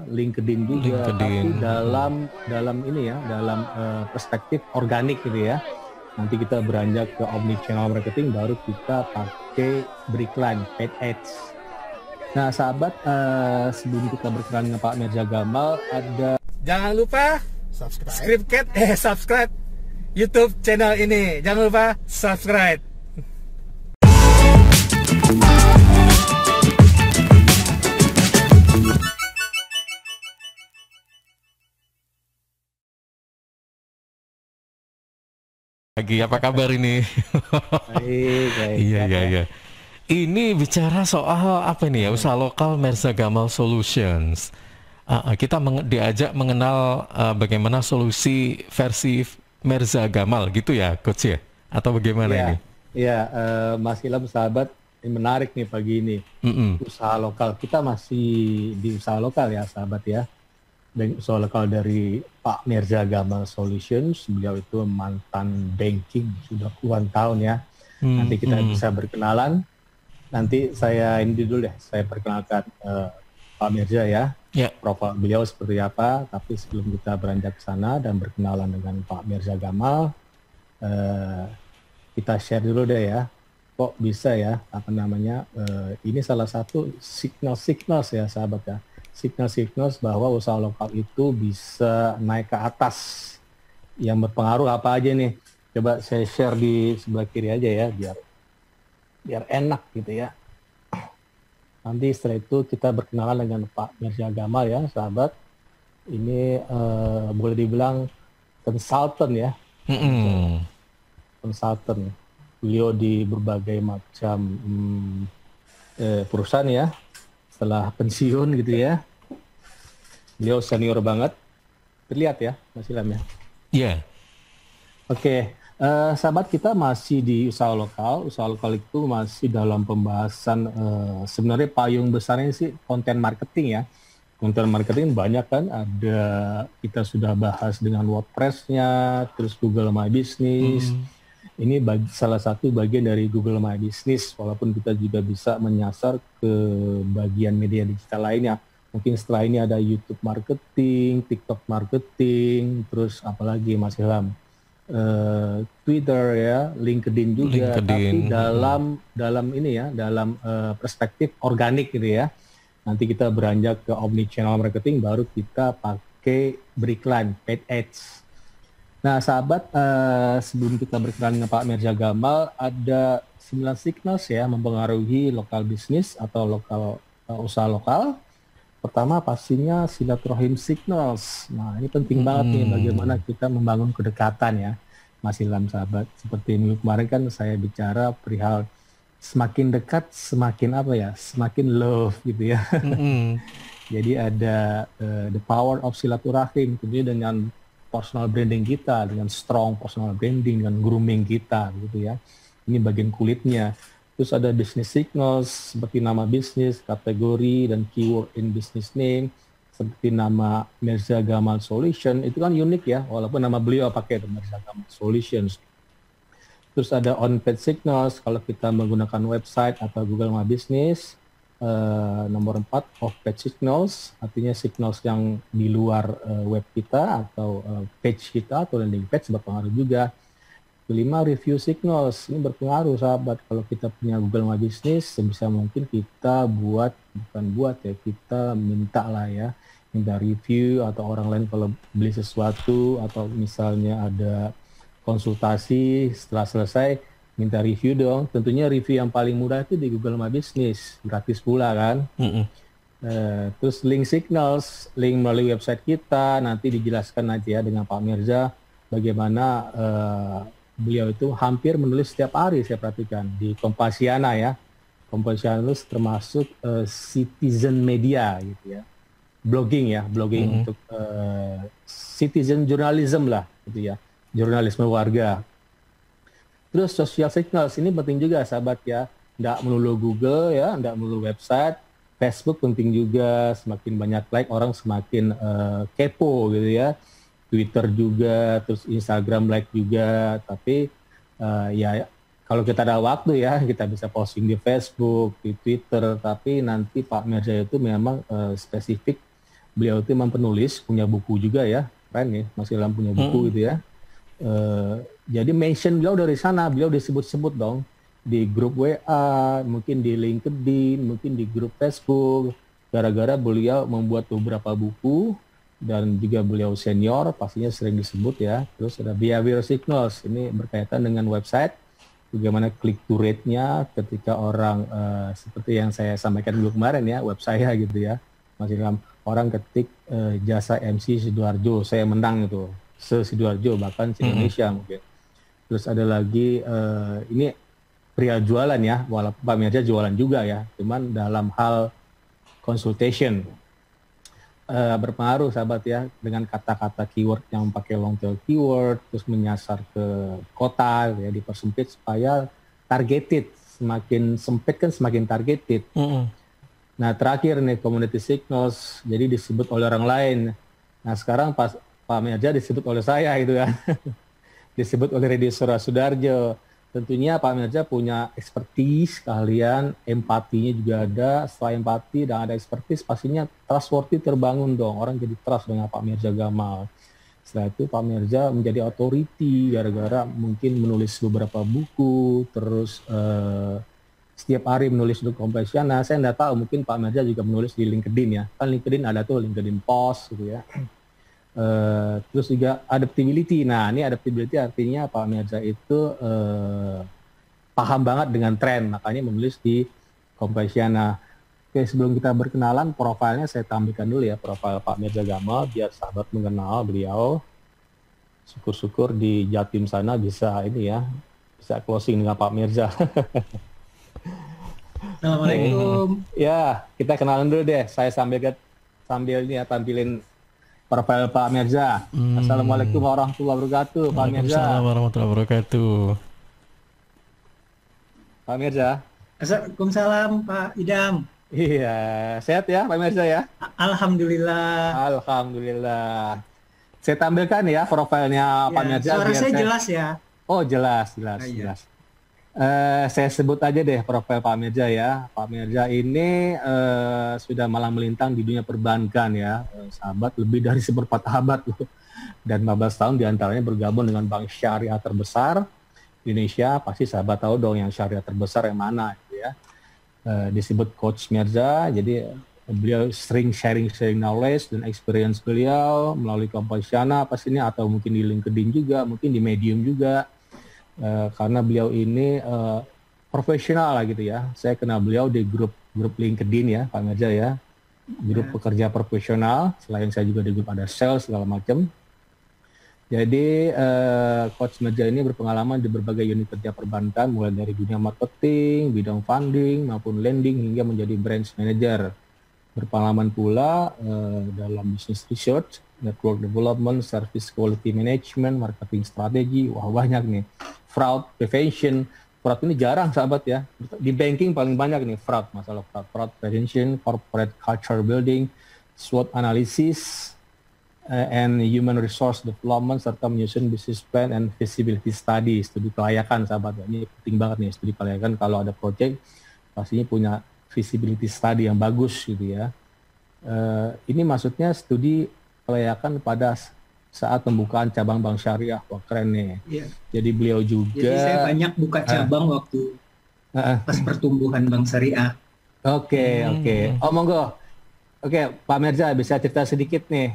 LinkedIn juga, tapi dalam ini ya, dalam perspektif organik gitu ya. Nanti kita beranjak ke omnichannel marketing, baru kita pakai beriklan, paid ads. Nah, sahabat, sebelum kita berkenalan dengan Pak Mirza Gamal, jangan lupa subscribe YouTube channel ini. Jangan lupa subscribe. Lagi apa kabar ini? Baik. Iya. Ini bicara soal apa nih ya? Usaha lokal Mirza Gamal Solutions. Kita diajak mengenal bagaimana solusi versi Mirza Gamal gitu ya, Coach ya? Atau bagaimana ini? Iya, Mas Ilham, sahabat, ini menarik nih pagi ini. Usaha lokal, kita masih di usaha lokal ya, sahabat ya. Dan usaha lokal dari Pak Mirza Gamal Solutions, beliau itu mantan banking sudah puluhan tahun ya. Nanti kita bisa berkenalan. Nanti saya ini dulu deh, saya perkenalkan Pak Mirza ya. Profil beliau seperti apa. Tapi sebelum kita beranjak ke sana dan berkenalan dengan Pak Mirza Gamal, kita share dulu deh ya. Kok bisa ya, ini salah satu signal ya sahabat ya. Signal bahwa usaha lokal itu bisa naik ke atas. Yang berpengaruh apa aja nih? Coba saya share di sebelah kiri aja ya, biar enak gitu ya. Nanti setelah itu kita berkenalan dengan Pak Mirza Gamal ya, sahabat. Ini boleh dibilang konsultan ya. Konsultan. Beliau di berbagai macam perusahaan ya. Setelah pensiun gitu ya, beliau senior banget, terlihat ya, Mas Ilham ya. Iya. Oke, sahabat, kita masih di usaha lokal. Usaha lokal itu masih dalam pembahasan, sebenarnya payung besarnya sih konten marketing ya. Konten marketing banyak kan, kita sudah bahas dengan WordPress-nya, terus Google My Business. Ini salah satu bagian dari Google My Business, walaupun kita juga bisa menyasar ke bagian media digital lainnya. Mungkin setelah ini ada YouTube marketing, TikTok marketing, terus apalagi Mas Ilham, Twitter ya, LinkedIn juga. Tapi dalam ini ya, dalam perspektif organik gitu ya. Nanti kita beranjak ke omnichannel marketing, baru kita pakai beriklan, paid ads. Nah, sahabat, sebelum kita berkenalan dengan Pak Mirza Gamal, ada 9 signals ya mempengaruhi lokal bisnis atau usaha lokal. Pertama pastinya silaturahim signals. Nah, ini penting banget nih, bagaimana kita membangun kedekatan ya, Mas Ilham, sahabat. Seperti minggu kemarin kan saya bicara perihal semakin dekat, semakin semakin love gitu ya. Jadi ada the power of silaturahim, tentunya dengan personal branding kita, dengan strong personal branding, dengan grooming kita gitu ya. Ini bagian kulitnya. Terus ada business signals seperti nama bisnis, kategori, dan keyword in business name. Seperti nama Mirza Gamal Solution, itu kan unik ya, walaupun nama beliau pakai Mirza Gamal Solutions. Terus ada on-page signals, kalau kita menggunakan website atau Google My Business. Nomor 4, off-page signals, artinya signals yang di luar web kita atau page kita atau landing page berpengaruh juga. Kelima, review signals, ini berpengaruh sahabat. Kalau kita punya Google My Business, sebisa mungkin kita kita minta lah ya, minta review, atau orang lain kalau beli sesuatu atau misalnya ada konsultasi, setelah selesai minta review dong. Tentunya review yang paling mudah itu di Google My Business, gratis pula kan. Terus link signals, link melalui website kita, nanti dijelaskan aja ya dengan Pak Mirza bagaimana beliau itu hampir menulis setiap hari, saya perhatikan di Kompasiana ya. Kompasiana itu termasuk citizen media gitu ya, blogging untuk citizen journalism lah gitu ya, jurnalisme warga. Terus social signals ini penting juga sahabat ya, nggak melulu Google ya, nggak melulu website. Facebook penting juga, semakin banyak like orang semakin kepo gitu ya. Twitter juga, terus Instagram like juga. Tapi ya kalau kita ada waktu ya, kita bisa posting di Facebook, di Twitter. Tapi nanti Pak Mirza itu memang spesifik beliau itu memang penulis, punya buku juga ya, keren nih, Mas Ilham punya buku gitu ya. Jadi mention beliau dari sana, beliau disebut-sebut dong di grup WA, mungkin di LinkedIn, mungkin di grup Facebook, gara-gara beliau membuat beberapa buku dan juga beliau senior, pastinya sering disebut ya. Terus ada behavior signals, ini berkaitan dengan website, bagaimana click to rate-nya ketika orang seperti yang saya sampaikan dulu kemarin ya, web saya gitu ya, Mas Ilham, orang ketik jasa MC Sidoarjo, saya menang itu, se-Sidoarjo bahkan se-Indonesia mungkin. Terus ada lagi, ini pria jualan ya, walaupun Pak Mirza jualan juga ya, cuman dalam hal consultation berpengaruh sahabat ya, dengan kata-kata keyword yang pakai long tail keyword, terus menyasar ke kota ya, dipersempit supaya targeted, semakin sempit kan semakin targeted. Nah terakhir nih community signals, jadi disebut oleh orang lain. Nah sekarang pas Pak Mirza disebut oleh saya gitu ya, disebut oleh Redi Sudarjo. Tentunya Pak Mirza punya expertise, keahlian, empatinya juga ada. Setelah empati dan ada expertise, pastinya trustworthy terbangun dong. Orang jadi trust dengan Pak Mirza Gamal. Setelah itu Pak Mirza menjadi authority gara-gara mungkin menulis beberapa buku, terus setiap hari menulis untuk Kompasiana. Saya nggak tahu, mungkin Pak Mirza juga menulis di LinkedIn ya. Kan LinkedIn ada tuh, LinkedIn Post gitu ya. Terus juga adaptability. Nah, ini adaptability artinya Pak Mirza itu paham banget dengan tren, makanya menulis di Kompasiana. Oke, sebelum kita berkenalan, profilnya saya tampilkan dulu ya, profil Pak Mirza Gamal, biar sahabat mengenal beliau. Syukur-syukur di Jatim sana bisa ini ya, bisa closing dengan Pak Mirza. Assalamualaikum. Ya, kita kenalan dulu deh. Saya sambil ini ya, tampilin profil Pak Mirza. Assalamualaikum warahmatullahi wabarakatuh, Pak Mirza. Waalaikumsalam warahmatullahi wabarakatuh. Pak Mirza. Waalaikumsalam Pak Idam. Iya, sehat ya Pak Mirza ya? Alhamdulillah. Alhamdulillah. Saya tampilkan ya profilnya Pak Mirza. Suara saya jelas ya? Oh jelas. Saya sebut aja deh profil Pak Mirza ya. Pak Mirza ini sudah malang melintang di dunia perbankan ya, sahabat, lebih dari seperempat abad loh. Dan 15 tahun diantaranya bergabung dengan bank syariah terbesar di Indonesia. Pasti sahabat tahu dong yang syariah terbesar yang mana gitu ya. Disebut Coach Mirza, jadi beliau sering sharing knowledge dan experience beliau melalui Kompasiana pastinya, atau mungkin di LinkedIn juga, mungkin di Medium juga. Karena beliau ini profesional lah gitu ya. Saya kenal beliau di grup LinkedIn ya, Pak Mirza ya. Grup pekerja profesional. Selain saya juga di grup ada sales segala macam. Jadi Coach Mirza ini berpengalaman di berbagai unit kerja perbankan, mulai dari dunia marketing, bidang funding maupun lending hingga menjadi branch manager. Berpengalaman pula dalam business research, network development, service quality management, marketing strategi, wah banyak nih. Fraud prevention, fraud ini jarang sahabat ya. Di banking paling banyak nih fraud, masalah fraud prevention, corporate culture building, SWOT analysis, and human resource development, serta menyusun business plan and feasibility study, studi kelayakan sahabat. Ini penting banget nih, studi kelayakan. Kalau ada project pastinya punya feasibility study yang bagus gitu ya. Ini maksudnya studi kelayakan pada saat pembukaan cabang bank syariah. Wah keren nih. Iya. Jadi beliau juga. Jadi saya banyak buka cabang waktu pas pertumbuhan bank syariah. Oke. Oh monggo. Oke, Pak Mirza bisa cerita sedikit nih.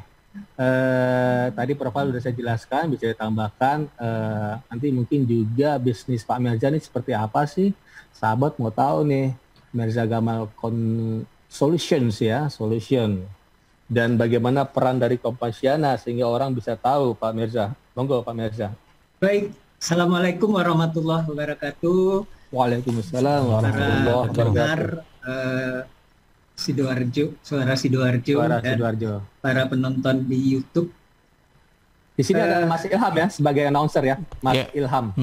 Tadi profil sudah saya jelaskan, bisa ditambahkan. Nanti mungkin juga bisnis Pak Mirza ini seperti apa sih? Sahabat mau tahu nih. Mirza Gamal Solutions ya, solution. Dan bagaimana peran dari Kompasiana sehingga orang bisa tahu, Pak Mirza. Monggo Pak Mirza. Baik, Assalamualaikum warahmatullahi wabarakatuh. Waalaikumsalam warahmatullahi wabarakatuh. Suara Sidoarjo dan para penonton di YouTube. Di sini ada Mas Ilham ya sebagai announcer ya, Mas Ilham.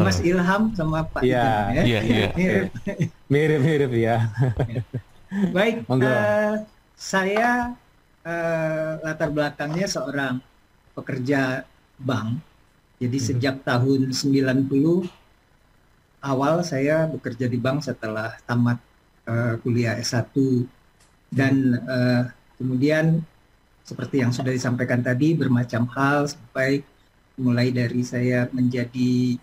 Mas Ilham sama Pak Idam ya. Mirip ya. Baik, saya latar belakangnya seorang pekerja bank. Jadi sejak tahun 90 awal saya bekerja di bank setelah tamat kuliah S1 Dan kemudian seperti yang sudah disampaikan tadi, bermacam hal sampai mulai dari saya menjadi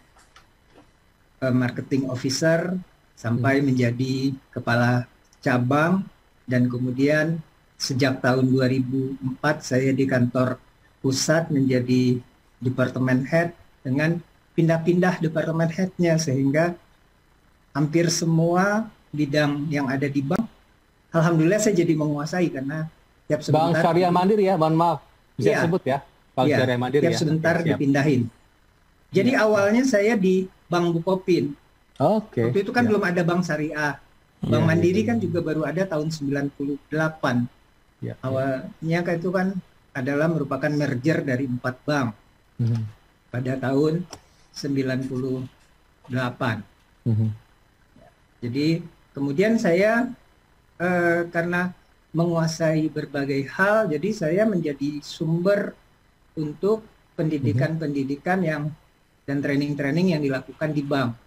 marketing officer sampai menjadi kepala cabang, dan kemudian sejak tahun 2004 saya di kantor pusat menjadi departemen head dengan pindah-pindah departemen headnya, sehingga hampir semua bidang yang ada di bank alhamdulillah saya jadi menguasai, karena tiap sebentar Bank Syariah Mandiri ya, mohon maaf bisa sebut ya, Bank Syariah Mandiri tiap sebentar dipindahin. Jadi awalnya saya di Bank Bukopin. Waktu itu kan belum ada Bank Syariah. Bank Mandiri kan juga baru ada tahun 98. Awalnya kan itu kan adalah merupakan merger dari 4 bank pada tahun 98. Jadi kemudian saya karena menguasai berbagai hal, jadi saya menjadi sumber untuk pendidikan-pendidikan yang dan training-training yang dilakukan di bank.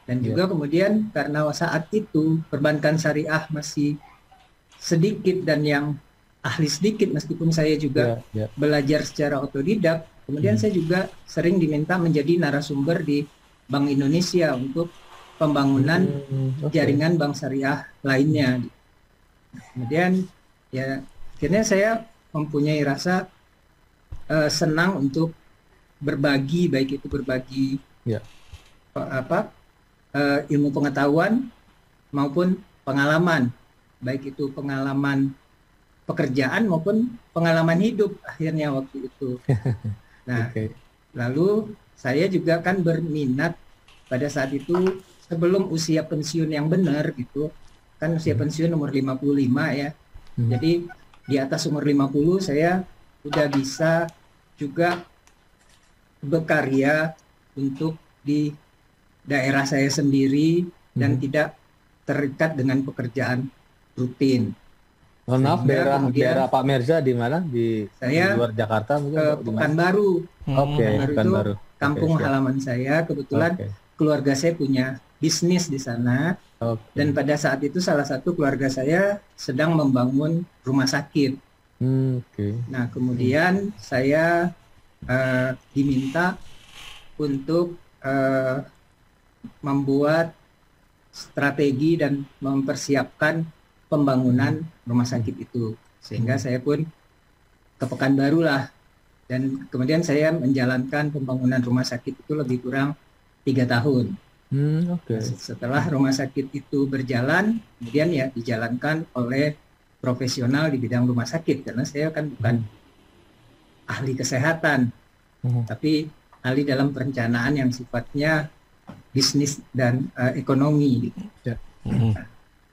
Dan juga kemudian karena saat itu perbankan syariah masih sedikit dan yang ahli sedikit, meskipun saya juga belajar secara otodidak, kemudian saya juga sering diminta menjadi narasumber di Bank Indonesia untuk pembangunan jaringan bank syariah lainnya. Kemudian ya akhirnya saya mempunyai rasa senang untuk berbagi, baik itu berbagi ilmu pengetahuan maupun pengalaman, baik itu pengalaman pekerjaan maupun pengalaman hidup akhirnya waktu itu. Nah, lalu saya juga kan berminat pada saat itu sebelum usia pensiun yang benar gitu, kan usia pensiun umur 55 ya. Jadi di atas umur 50 saya udah bisa juga berkarya untuk di daerah saya sendiri dan tidak terikat dengan pekerjaan rutin. Mohon maaf, daerah Pak Merza di mana? Di luar Jakarta mungkin? Pekanbaru. Pekanbaru. Kampung halaman saya. Kebetulan keluarga saya punya bisnis di sana. Dan pada saat itu salah satu keluarga saya sedang membangun rumah sakit. Nah, kemudian saya diminta untuk membuat strategi dan mempersiapkan pembangunan rumah sakit itu, sehingga saya pun ke Pekanbaru lah, dan kemudian saya menjalankan pembangunan rumah sakit itu lebih kurang 3 tahun. Setelah rumah sakit itu berjalan, kemudian ya dijalankan oleh profesional di bidang rumah sakit, karena saya kan bukan ahli kesehatan, tapi ahli dalam perencanaan yang sifatnya bisnis dan ekonomi gitu.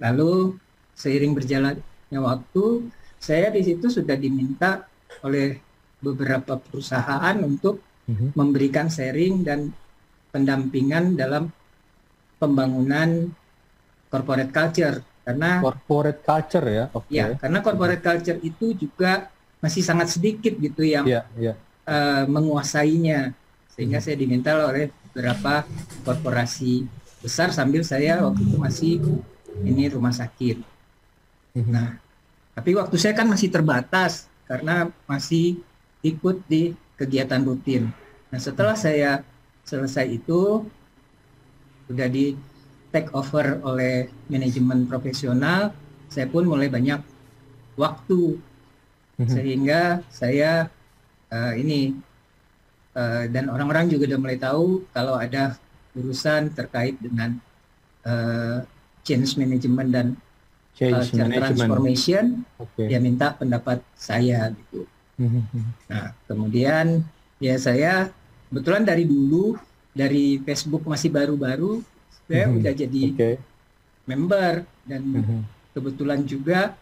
Lalu seiring berjalannya waktu, saya di situ sudah diminta oleh beberapa perusahaan untuk memberikan sharing dan pendampingan dalam pembangunan corporate culture, karena corporate culture ya. Ya, karena corporate culture itu juga masih sangat sedikit gitu yang menguasainya, sehingga saya diminta oleh beberapa korporasi besar sambil saya waktu itu masih ini rumah sakit. Nah, tapi waktu saya kan masih terbatas karena masih ikut di kegiatan rutin. Nah, setelah saya selesai itu udah di take over oleh manajemen profesional, saya pun mulai banyak waktu, sehingga saya dan orang-orang juga udah mulai tahu kalau ada urusan terkait dengan change management dan transformation, dia minta pendapat saya gitu. Nah, kemudian ya saya kebetulan dari dulu, dari Facebook masih baru-baru, saya udah jadi member, dan kebetulan juga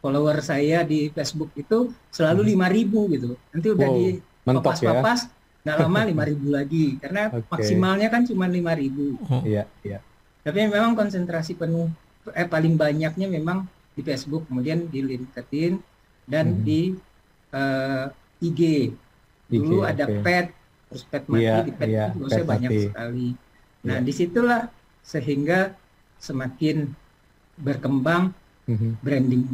follower saya di Facebook itu selalu 5.000 gitu. Nanti udah di papas-papas, nggak lama 5.000 lagi, karena maksimalnya kan cuma 5.000. Tapi memang konsentrasi penuh paling banyaknya memang di Facebook, kemudian di LinkedIn dan di IG. Dulu ada pet, terus pet mati, di pet itu saya banyak sekali. Nah, disitulah sehingga semakin berkembang branding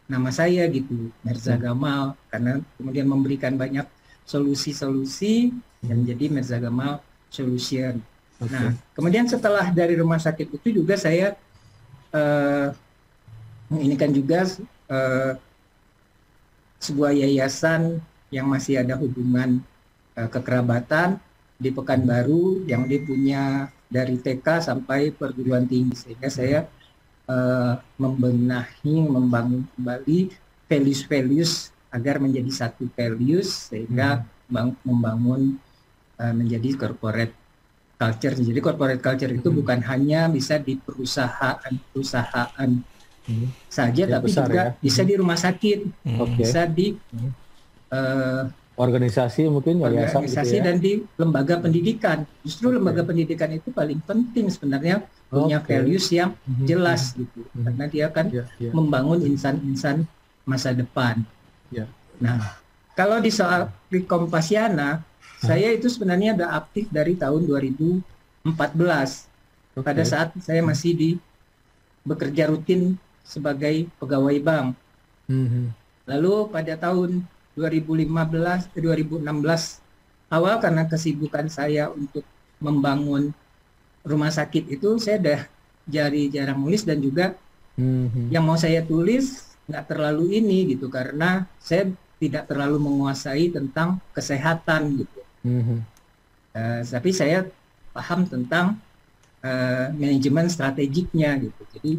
nama saya gitu, Merza Gamal, karena kemudian memberikan banyak solusi-solusi dan jadi Merza Gamal Solution. Nah, kemudian setelah dari rumah sakit itu juga saya ini kan juga sebuah yayasan yang masih ada hubungan kekerabatan di Pekanbaru yang dia punya dari TK sampai perguruan tinggi, sehingga saya membenahi, membangun kembali values-values agar menjadi satu values, sehingga membangun menjadi corporate culture. Jadi corporate culture itu bukan hanya bisa di perusahaan saja, yang tapi besar, juga ya? bisa di rumah sakit, bisa di organisasi mungkin, yayasan organisasi gitu ya? dan di lembaga pendidikan. Justru lembaga pendidikan itu paling penting sebenarnya, punya values yang jelas gitu, karena dia akan membangun insan-insan masa depan. Nah, kalau di soal di Kompasiana, saya itu sebenarnya udah aktif dari tahun 2014 pada saat saya masih bekerja rutin sebagai pegawai bank. Lalu pada tahun 2016 awal, karena kesibukan saya untuk membangun rumah sakit itu, saya udah jarang nulis, dan juga yang mau saya tulis nggak terlalu ini gitu, karena saya tidak terlalu menguasai tentang kesehatan gitu. Tapi saya paham tentang manajemen strategiknya gitu. Jadi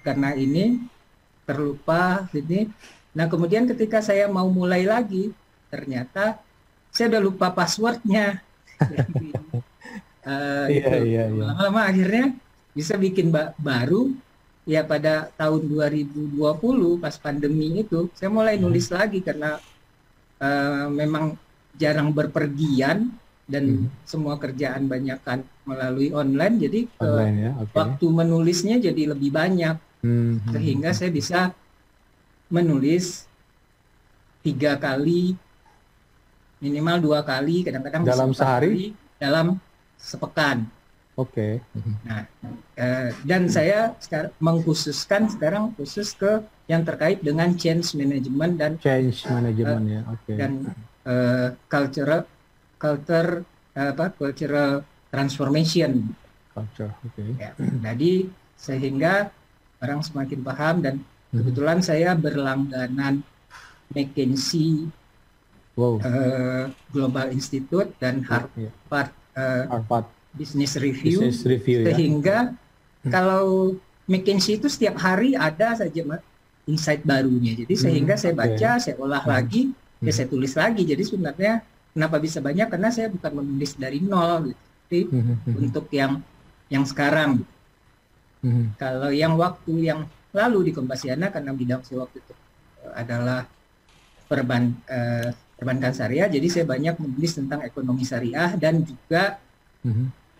karena ini terlupa ini. Nah, kemudian ketika saya mau mulai lagi, ternyata saya udah lupa passwordnya. Lama-lama akhirnya bisa bikin baru. Ya pada tahun 2020 pas pandemi itu, saya mulai nulis lagi karena memang jarang berpergian dan semua kerjaan banyak kan melalui online, jadi waktu menulisnya jadi lebih banyak, sehingga saya bisa menulis 3 kali, minimal 2 kali, kadang-kadang dalam sehari, dalam sepekan. Nah, dan saya sekarang mengkhususkan khusus ke yang terkait dengan change management dan dan cultural transformation. Jadi sehingga orang semakin paham, dan kebetulan saya berlangganan McKinsey, Global Institute dan Harvard Business Review, sehingga kalau McKinsey itu setiap hari ada saja insight barunya. Jadi sehingga saya baca, saya olah lagi, saya tulis lagi. Jadi sebenarnya kenapa bisa banyak, karena saya bukan menulis dari nol gitu. Jadi untuk yang sekarang. Kalau yang waktu yang lalu di Kompasiana, karena bidang saya waktu itu adalah perbankan syariah, jadi saya banyak menulis tentang ekonomi syariah dan juga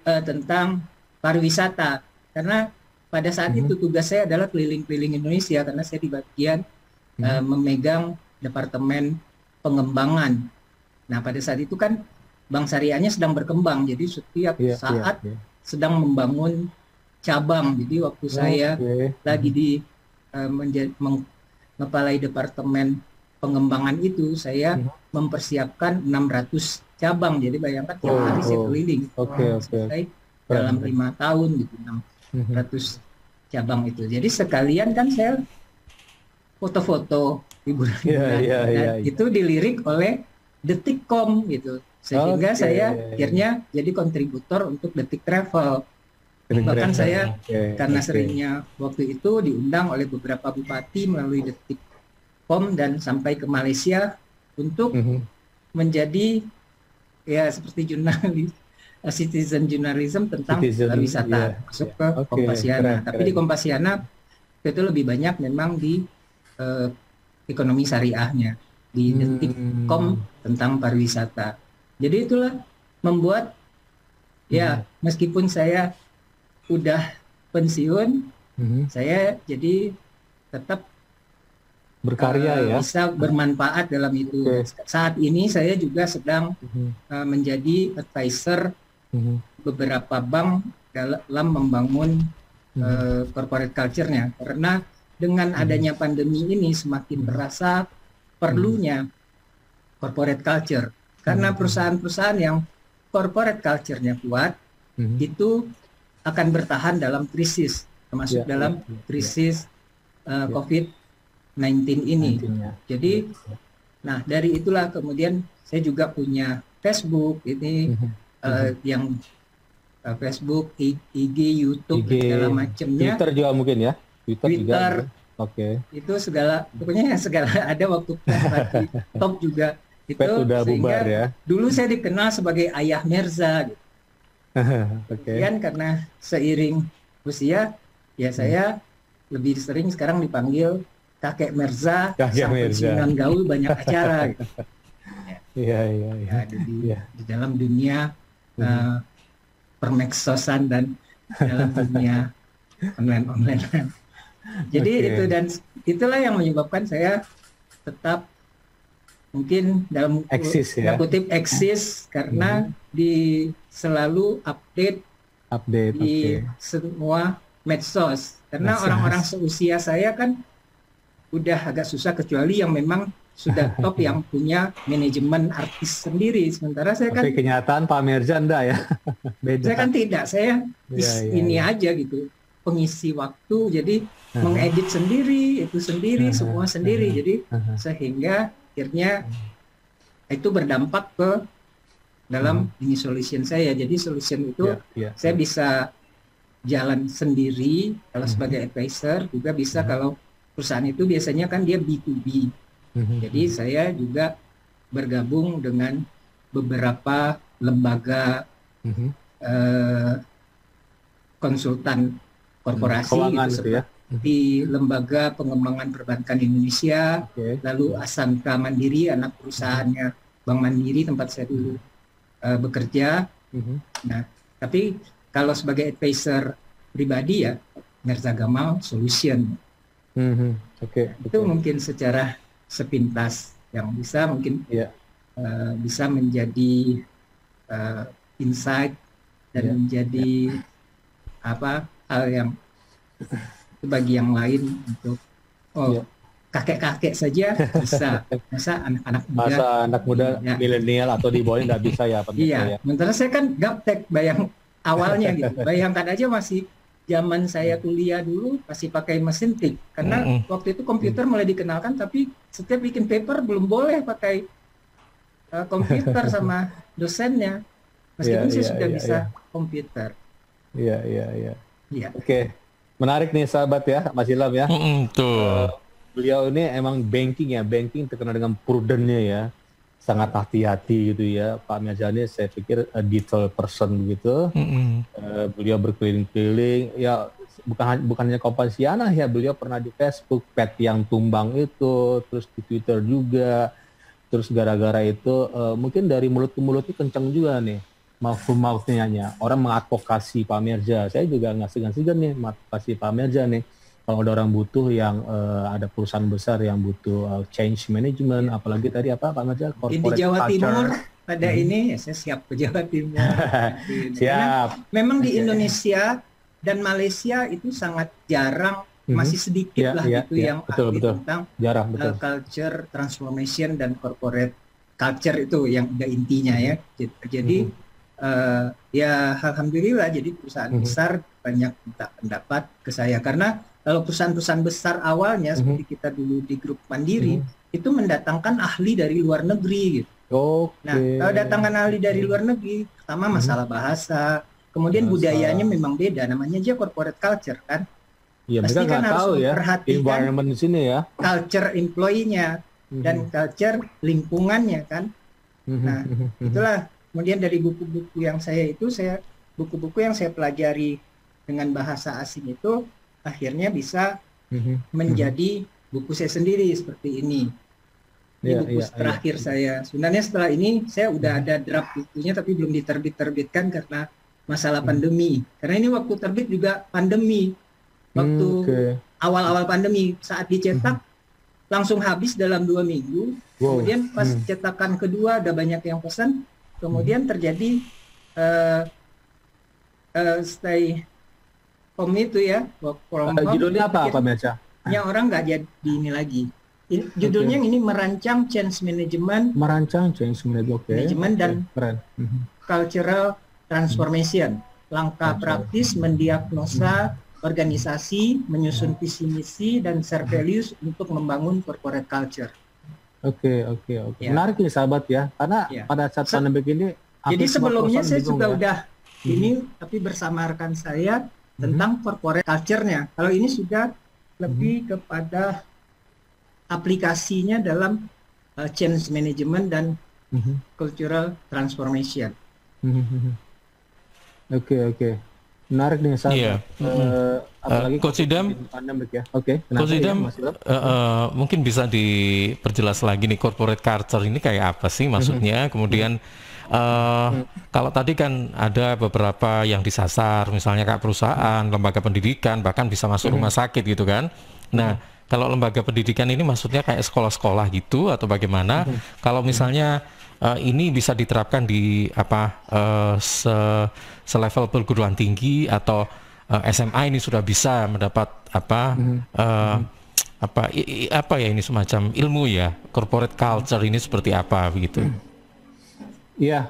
tentang pariwisata, karena pada saat itu tugas saya adalah keliling-keliling Indonesia, karena saya di bagian memegang departemen pengembangan. Nah, pada saat itu kan bank syariahnya sedang berkembang, jadi setiap saat sedang membangun cabang. Jadi waktu saya lagi mengepalai departemen pengembangan itu, saya mempersiapkan 600 cabang. Jadi bayangkan tiap hari saya keliling. Selesai dalam 5 tahun gitu, 600 cabang itu. Jadi sekalian kan saya foto-foto hiburan, itu dilirik oleh Detikcom gitu. Sehingga saya akhirnya jadi kontributor untuk Detik Travel. Bahkan saya karena seringnya waktu itu diundang oleh beberapa bupati melalui Detikcom dan sampai ke Malaysia untuk menjadi ya seperti jurnalis, citizen journalism tentang pariwisata, masuk ke Kompasiana. Tapi di Kompasiana itu lebih banyak memang di ekonomi syariahnya, di Detikcom tentang pariwisata. Jadi itulah membuat ya meskipun saya udah pensiun, saya jadi tetap berkarya bisa bermanfaat dalam itu. Saat ini saya juga sedang menjadi advisor beberapa bank dalam membangun corporate culture-nya, karena dengan adanya pandemi ini semakin terasa perlunya corporate culture, karena perusahaan-perusahaan yang corporate culture-nya kuat itu akan bertahan dalam krisis, termasuk dalam krisis COVID-19 ini. Jadi, nah dari itulah kemudian saya juga punya Facebook ini yang Facebook, IG, YouTube, segala macamnya. Twitter juga mungkin ya? Twitter juga. Oke. Itu segala, pokoknya segala ada waktu lagi top juga. Itu udah bubar ya. Dulu saya dikenal sebagai ayah Merza. Gitu. Kemudian karena seiring usia, ya saya lebih sering sekarang dipanggil kakek Merza. Kakek Merza. Dengan gaul banyak acara. Gitu. Iya. Di dalam dunia permeksosan dan dalam dunia online. Jadi itu, dan itulah yang menyebabkan saya tetap mungkin dalam kutip eksis karena selalu update di semua medsos. Karena orang-orang seusia saya kan udah agak susah, kecuali yang memang sudah top yang punya manajemen artis sendiri. Sementara saya kan kenyataan Pak Merza enggak ya. Beda. Saya kan tidak, saya ini aja gitu, pengisi waktu, jadi mengedit sendiri, itu sendiri, semua sendiri. Jadi sehingga akhirnya itu berdampak ke dalam ini solution saya. Jadi solution itu saya bisa jalan sendiri kalau sebagai advisor, juga bisa kalau perusahaan itu biasanya kan dia B2B. Jadi saya juga bergabung dengan beberapa lembaga konsultan korporasi gitu, seperti Lembaga Pengembangan Perbankan Indonesia, lalu Asanka Mandiri, anak perusahaannya Bank Mandiri tempat saya dulu bekerja. Nah, tapi kalau sebagai advisor pribadi ya Merza Gamal Solution. Itu mungkin secara sepintas yang bisa mungkin bisa menjadi insight dan menjadi hal yang bagi yang lain untuk kakek-kakek saja bisa, masa anak muda milenial atau di bawahnya nggak bisa ya? Iya, sementara saya kan gaptek awalnya gitu. Bayangkan aja masih zaman saya kuliah dulu masih pakai mesin tik, karena waktu itu komputer mulai dikenalkan, tapi setiap bikin paper belum boleh pakai komputer sama dosennya, meskipun saya sudah bisa komputer. Iya. Oke, menarik nih sahabat ya, Mas Ilham ya. Beliau ini emang banking terkenal dengan prudentnya ya, sangat hati-hati gitu ya. Pak Merza ini saya pikir detail person begitu. Beliau berkeliling-keliling ya, bukan hanya Kompasiana ya, beliau pernah di Facebook, pet yang tumbang itu, terus di Twitter juga. Terus gara-gara itu mungkin dari mulut ke mulut itu kencang juga nih, mouth-to-mouth-nya orang mengadvokasi Pak Merza. Saya juga nggak segan-segan nih mengadvokasi Pak Merza nih. Kalau ada orang butuh yang ada perusahaan besar yang butuh change management, apalagi tadi Pak Merza, corporate di Jawa culture. Timur pada ini ya saya siap ke Jawa Timur. Siap. Memang di Indonesia dan Malaysia itu sangat jarang, masih sedikit yang ahli tentang culture transformation dan corporate culture, itu yang udah intinya ya. Jadi ya alhamdulillah, jadi perusahaan besar banyak minta pendapat ke saya, karena kalau perusahaan-perusahaan besar awalnya seperti kita dulu di grup Mandiri itu mendatangkan ahli dari luar negeri gitu. Nah, kalau datangkan ahli dari luar negeri, pertama masalah bahasa, kemudian budayanya memang beda, namanya aja corporate culture kan. Iya, pasti kan harus memperhatikan environment di sini ya. Culture employee-nya dan culture lingkungannya kan. Nah, itulah kemudian dari buku-buku yang saya pelajari dengan bahasa asing itu akhirnya bisa menjadi buku saya sendiri seperti ini. Ini buku terakhir saya. Sebenarnya setelah ini saya udah ada draft bukunya tapi belum diterbitkan karena masalah pandemi. Karena ini waktu terbit juga pandemi. Waktu awal-awal pandemi, saat dicetak langsung habis dalam 2 minggu. Kemudian pas cetakan kedua ada banyak yang pesan. Kemudian terjadi itu ya, work from home. Judulnya apa Pak Mirza? Ya orang nggak jadi ini lagi. Judulnya ini merancang change management, management dan keren. cultural transformation. Langkah praktis mendiagnosa organisasi, menyusun visi misi dan share values untuk membangun corporate culture. Oke. Ya. Menarik nih sahabat ya, karena pada saat pandemi ini. Jadi sebelumnya saya juga udah ini, tapi bersama rekan saya tentang corporate culture-nya. Kalau ini sudah lebih kepada aplikasinya dalam change management dan cultural transformation. Oke. Menarik nih sahabat. Apalagi Coach Idam, ya. Coach Idam, mungkin bisa diperjelas lagi nih corporate culture ini kayak apa sih maksudnya? Kemudian kalau tadi kan ada beberapa yang disasar, misalnya kayak perusahaan, lembaga pendidikan, bahkan bisa masuk rumah sakit gitu kan. Nah, kalau lembaga pendidikan ini maksudnya kayak sekolah-sekolah gitu atau bagaimana? Kalau misalnya ini bisa diterapkan di selevel perguruan tinggi atau SMA ini sudah bisa mendapat apa ya ini semacam ilmu ya, corporate culture ini seperti apa begitu? Iya,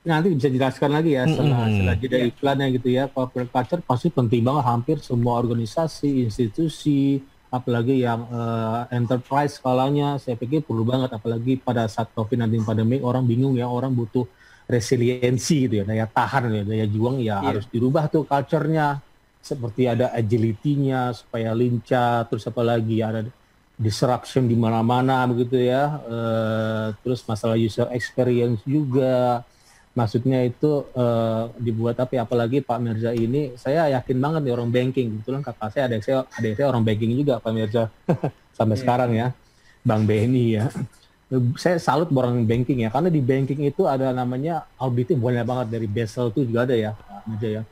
nanti bisa jelaskan lagi ya setelah jeda iklannya gitu ya. Corporate culture pasti penting banget, hampir semua organisasi, institusi, apalagi yang enterprise skalanya, saya pikir perlu banget, apalagi pada saat COVID-19 pandemi, orang bingung ya, orang butuh resiliensi gitu ya, daya tahan ya, daya juang ya, harus dirubah tuh culture-nya, seperti ada agility-nya supaya lincah, terus apalagi ada disruption di mana-mana begitu ya, terus masalah user experience juga, maksudnya itu dibuat, tapi apalagi Pak Mirza ini, saya yakin banget nih orang banking, kebetulan kakak saya, adik saya orang banking juga Pak Mirza, sampai sekarang ya, Bang BNI ya. Saya salut orang banking ya, karena di banking itu ada namanya auditnya banyak banget, dari Basel itu juga ada ya Pak Mirza ya.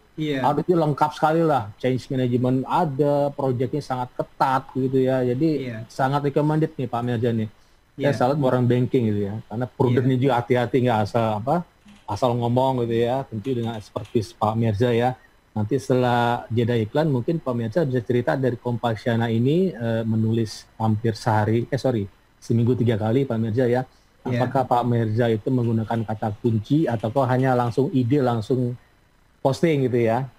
Auditnya lengkap sekali lah, change management ada, proyeknya sangat ketat gitu ya, jadi sangat recommended nih Pak Mirza nih. Saya salut orang banking gitu ya, karena prudentnya juga hati-hati, nggak asal ngomong gitu ya, tentu dengan expertise Pak Mirza ya. Nanti setelah jeda iklan mungkin Pak Mirza bisa cerita dari Kompasiana ini menulis hampir seminggu 3 kali Pak Mirza ya. Apakah Pak Mirza itu menggunakan kata kunci atau hanya langsung ide langsung posting gitu ya.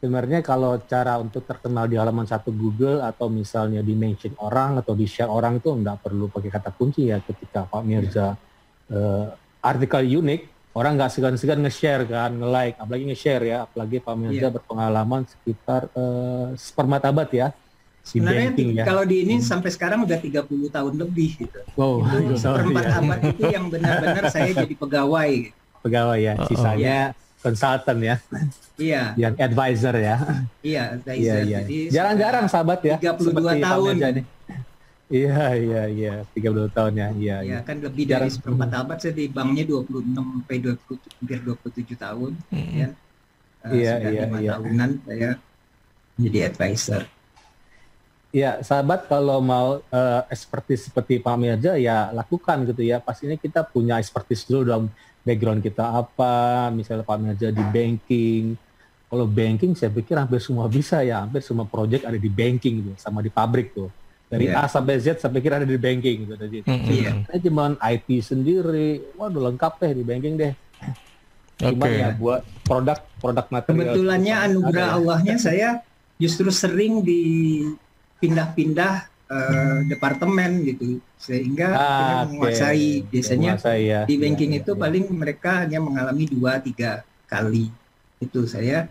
Sebenarnya kalau cara untuk terkenal di halaman satu Google atau misalnya di mention orang atau di share orang itu nggak perlu pakai kata kunci ya. Ketika Pak Mirza artikel unik, orang nggak segan-segan nge-share kan, nge-like, apalagi nge-share ya, apalagi Pak Mirza berpengalaman sekitar seperempat abad ya. Sebenarnya kalau di ini sampai sekarang udah 30 tahun lebih gitu. Itu seperempat abad itu yang benar-benar saya jadi pegawai. Pegawai ya, sisanya konsultan ya. Iya. Yang advisor ya. Iya, advisor. Jadi jarang-jarang sasambat ya. 32 tahun. Iya, 32 tahun ya. Iya, kan lebih dari seperempat abad, saya di banknya 26 sampai 27 tahun. Ya. Sudah 5 tahunan saya jadi advisor. Ya, sahabat kalau mau expertise seperti Pak Mirza ya lakukan gitu ya. Pastinya kita punya expertise dulu dalam background kita apa. Misalnya Pak Mirza di banking. Kalau banking saya pikir hampir semua bisa ya. Hampir semua project ada di banking gitu, sama di pabrik tuh. Dari A sampai Z saya pikir ada di banking gitu. Ini cuma IT sendiri. Waduh lengkap deh di banking deh. Cuma ya buat produk material. Kebetulannya anugerah Allahnya saya justru sering pindah-pindah departemen gitu, sehingga menguasai biasanya di banking itu paling mereka hanya mengalami 2-3 kali itu, saya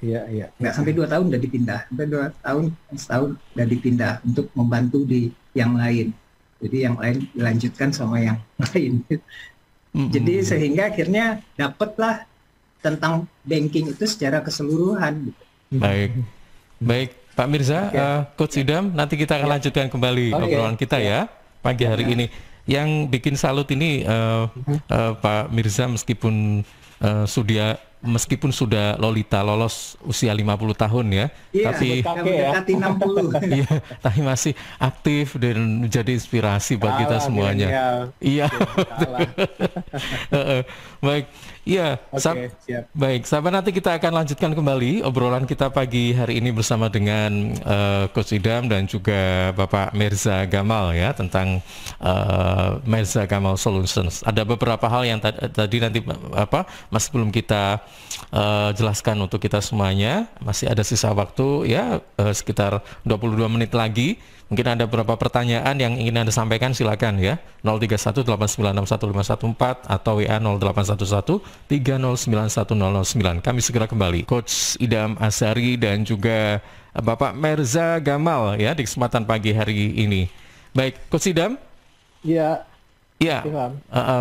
nggak sampai 2 tahun udah dipindah, sampai 2 tahun setahun udah dipindah untuk membantu di yang lain, jadi yang lain dilanjutkan sama yang lain. Jadi sehingga akhirnya dapatlah tentang banking itu secara keseluruhan gitu. Baik Pak Mirza, Coach Idam, nanti kita akan lanjutkan kembali obrolan kita ya pagi hari ini. Yang bikin salut ini Pak Mirza meskipun sudah meskipun sudah lolos usia 50 tahun ya, Iya, tapi udah mendekati 60. iya, tapi masih aktif dan menjadi inspirasi buat kita Kalah semuanya. milenial. Iya. Kalah. Heeh. Baik, iya. Oke, siap. Baik, sahabat, nanti kita akan lanjutkan kembali obrolan kita pagi hari ini bersama dengan Coach Idam dan juga Bapak Mirza Gamal ya, tentang Mirza Gamal Solutions. Ada beberapa hal yang tadi nanti masih belum kita jelaskan untuk kita semuanya. Masih ada sisa waktu ya, sekitar 22 menit lagi. Mungkin ada beberapa pertanyaan yang ingin Anda sampaikan, silakan ya. 0318961514 atau WA 081130910009. Kami segera kembali. Coach Idam Azhari dan juga Bapak Mirza Gamal ya di kesempatan pagi hari ini. Baik, Coach Idam. Iya. Ya,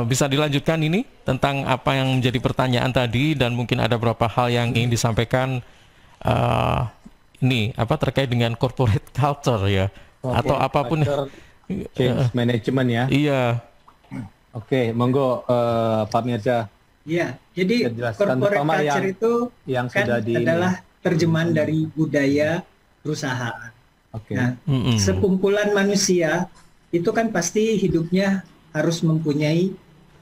bisa dilanjutkan ini tentang apa yang menjadi pertanyaan tadi, dan mungkin ada beberapa hal yang ingin disampaikan ini terkait dengan corporate culture ya. Atau apapun change management ya. Iya. Oke, monggo Pak Mirza. Iya, jadi corporate culture itu yang kan sudah adalah terjemahan dari budaya perusahaan. Oke. Nah, sekumpulan manusia itu kan pasti hidupnya harus mempunyai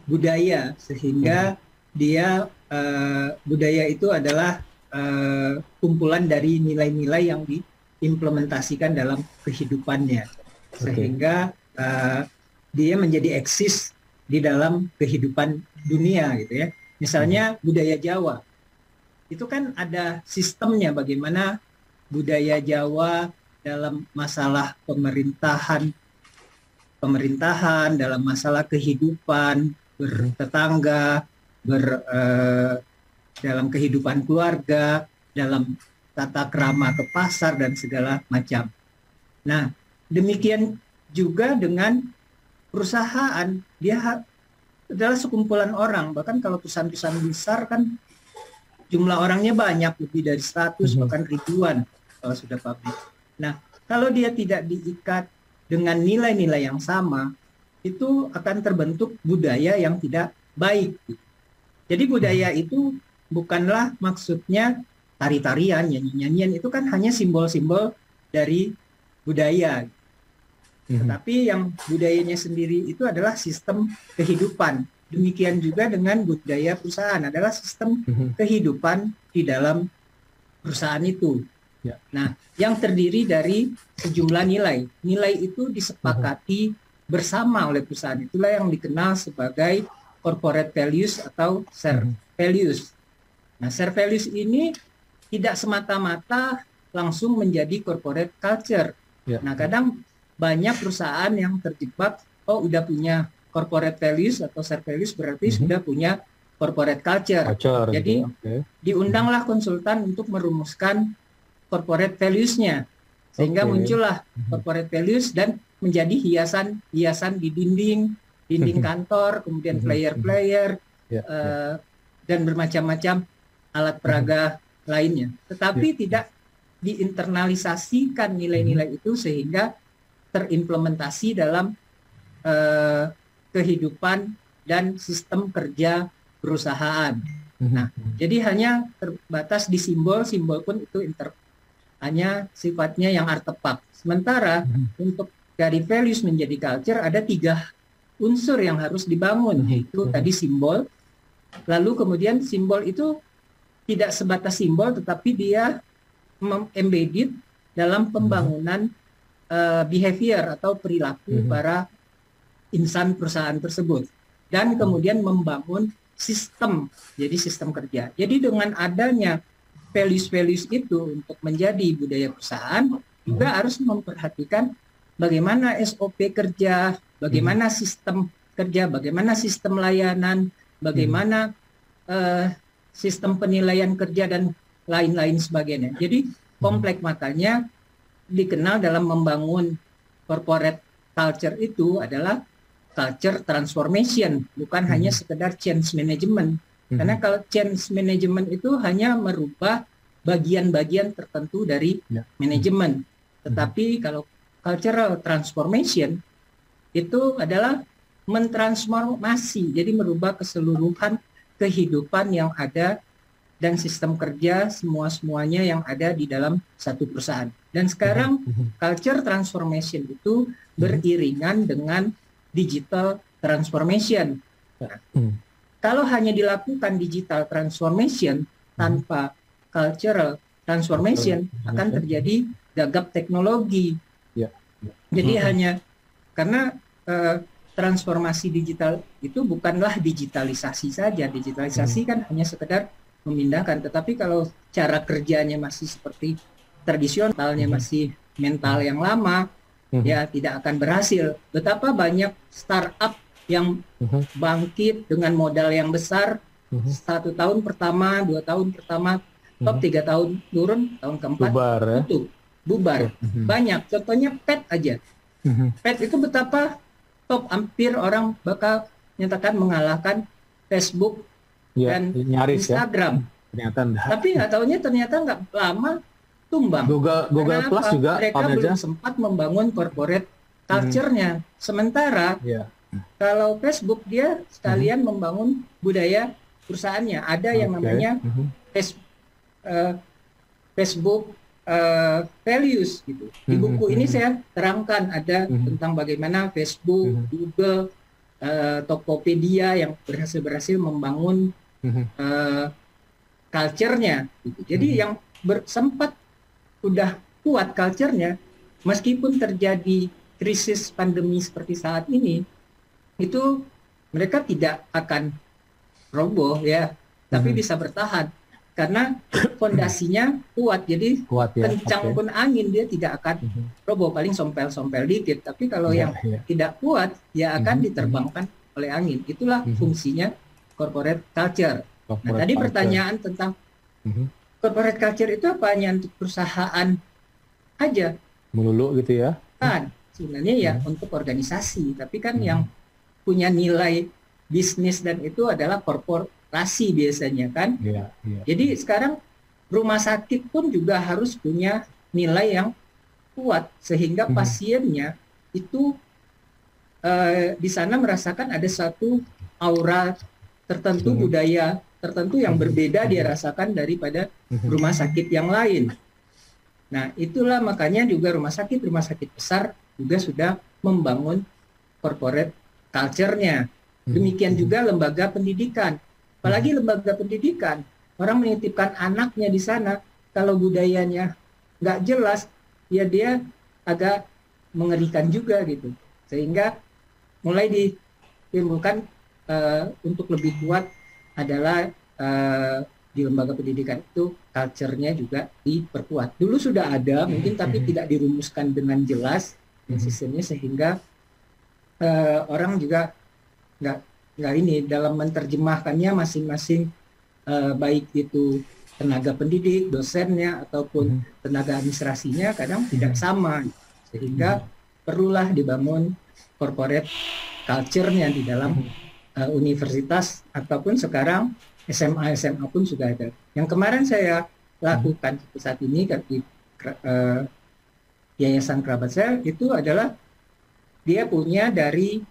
budaya, sehingga dia budaya itu adalah kumpulan dari nilai-nilai yang diimplementasikan dalam kehidupannya, sehingga dia menjadi eksis di dalam kehidupan dunia gitu ya. Misalnya budaya Jawa itu kan ada sistemnya, bagaimana budaya Jawa dalam masalah pemerintahan, dalam masalah kehidupan bertetangga, dalam kehidupan keluarga, dalam tata krama ke pasar dan segala macam. Nah, demikian juga dengan perusahaan, dia adalah sekumpulan orang. Bahkan kalau perusahaan-perusahaan besar kan jumlah orangnya banyak, lebih dari 100 bahkan ribuan kalau sudah pabrik. Nah, kalau dia tidak diikat dengan nilai-nilai yang sama, itu akan terbentuk budaya yang tidak baik. Jadi budaya itu bukanlah maksudnya tari-tarian, nyanyi-nyanyian, itu kan hanya simbol-simbol dari budaya. Tetapi yang budayanya sendiri itu adalah sistem kehidupan. Demikian juga dengan budaya perusahaan, adalah sistem kehidupan di dalam perusahaan itu. Ya. Nah, yang terdiri dari sejumlah nilai. Nilai itu disepakati bersama oleh perusahaan. Itulah yang dikenal sebagai corporate values atau share values. Nah, share values ini tidak semata-mata langsung menjadi corporate culture. Ya. Nah, kadang banyak perusahaan yang terjebak, udah punya corporate values atau share values, berarti sudah punya corporate culture. Jadi diundanglah konsultan untuk merumuskan corporate values-nya, sehingga muncullah corporate values dan menjadi hiasan di dinding kantor, kemudian player-player dan bermacam-macam alat peraga lainnya. Tetapi tidak diinternalisasikan nilai-nilai itu sehingga terimplementasi dalam kehidupan dan sistem kerja perusahaan. Nah, jadi hanya terbatas di simbol pun itu hanya sifatnya yang artefak. Sementara untuk dari values menjadi culture ada 3 unsur yang harus dibangun, yaitu tadi simbol. Lalu kemudian simbol itu tidak sebatas simbol, tetapi dia embedded dalam pembangunan behavior atau perilaku para insan perusahaan tersebut, dan kemudian membangun sistem, jadi sistem kerja. Jadi dengan adanya values itu untuk menjadi budaya perusahaan, juga harus memperhatikan bagaimana SOP kerja, bagaimana sistem kerja, bagaimana sistem layanan, bagaimana sistem penilaian kerja dan lain-lain sebagainya. Jadi kompleks, makanya dikenal dalam membangun corporate culture itu adalah culture transformation, bukan hanya sekedar change management. Karena kalau change management itu hanya merubah bagian-bagian tertentu dari manajemen. Tetapi kalau cultural transformation itu adalah mentransformasi, jadi merubah keseluruhan kehidupan yang ada dan sistem kerja semuanya yang ada di dalam satu perusahaan. Dan sekarang culture transformation itu beriringan dengan digital transformation. Nah, kalau hanya dilakukan digital transformation tanpa cultural transformation, akan terjadi gagap teknologi. Jadi hanya karena transformasi digital itu bukanlah digitalisasi saja. Digitalisasi kan hanya sekedar memindahkan, tetapi kalau cara kerjanya masih seperti tradisionalnya, masih mental yang lama, ya tidak akan berhasil. Betapa banyak startup yang bangkit dengan modal yang besar, 1 tahun pertama, 2 tahun pertama, top 3 tahun turun, tahun keempat tutup, bubar. Banyak, contohnya Pet aja. Pet itu betapa top, hampir orang bakal nyatakan mengalahkan Facebook dan nyaris, Instagram. Tapi nggak tahunya ternyata nggak lama tumbang. Google Plus juga mereka belum sempat membangun corporate culture-nya. Sementara kalau Facebook dia sekalian membangun budaya perusahaannya. Ada yang namanya Facebook values gitu. Di buku ini saya terangkan ada tentang bagaimana Facebook, Google, Tokopedia yang berhasil membangun culture-nya gitu. Jadi yang sempat udah kuat culture-nya, meskipun terjadi krisis pandemi seperti saat ini, itu mereka tidak akan roboh ya, tapi bisa bertahan karena fondasinya kuat. Jadi kencang pun angin dia tidak akan roboh, paling sompel-sompel dikit. Tapi kalau yang tidak kuat ya akan diterbangkan oleh angin. Itulah fungsinya corporate culture. Nah, tadi pertanyaan tentang corporate culture itu apa, hanya untuk perusahaan aja? Melulu gitu ya? Kan, sebenarnya ya untuk organisasi. Tapi kan yang punya nilai bisnis dan itu adalah korporasi biasanya kan. Jadi sekarang rumah sakit pun juga harus punya nilai yang kuat sehingga pasiennya itu di sana merasakan ada satu aura tertentu, budaya tertentu yang berbeda dia rasakan daripada rumah sakit yang lain. Nah, itulah makanya juga rumah sakit besar juga sudah membangun corporate culture-nya. Demikian juga lembaga pendidikan. Apalagi lembaga pendidikan, orang menitipkan anaknya di sana, kalau budayanya nggak jelas, ya dia agak mengerikan juga gitu. Sehingga mulai ditimbulkan untuk lebih kuat adalah di lembaga pendidikan itu culture-nya juga diperkuat. Dulu sudah ada mungkin, tapi tidak dirumuskan dengan jelas sistemnya, sehingga orang juga nggak ini dalam menerjemahkannya masing-masing, baik itu tenaga pendidik, dosennya ataupun tenaga administrasinya kadang tidak sama, sehingga perlulah dibangun corporate culture-nya di dalam universitas ataupun sekarang SMA pun sudah ada. Yang kemarin saya lakukan saat ini di Yayasan Kerabat Saya itu adalah dia punya dari